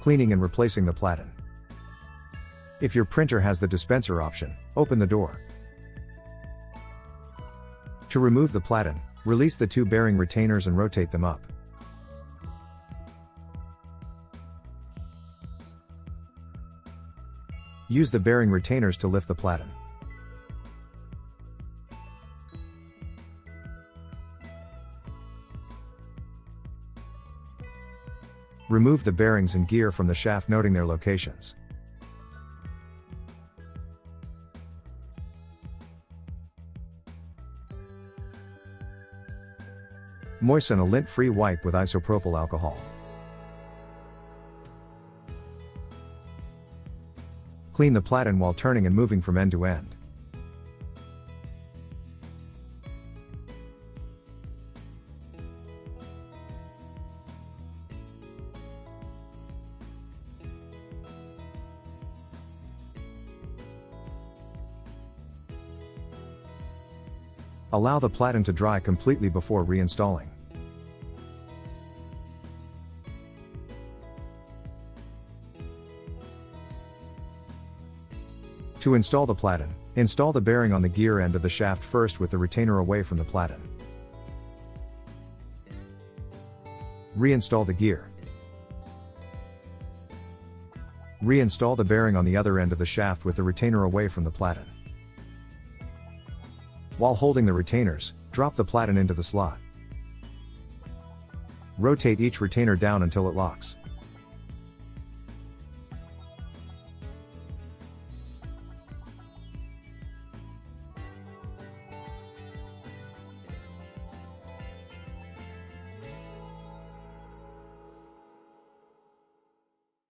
Cleaning and replacing the platen. If your printer has the dispenser option, open the door. To remove the platen, release the two bearing retainers and rotate them up. Use the bearing retainers to lift the platen. Remove the bearings and gear from the shaft, noting their locations. Moisten a lint-free wipe with isopropyl alcohol. Clean the platen while turning and moving from end to end. Allow the platen to dry completely before reinstalling. To install the platen, install the bearing on the gear end of the shaft first with the retainer away from the platen. Reinstall the gear. Reinstall the bearing on the other end of the shaft with the retainer away from the platen. While holding the retainers, drop the platen into the slot. Rotate each retainer down until it locks.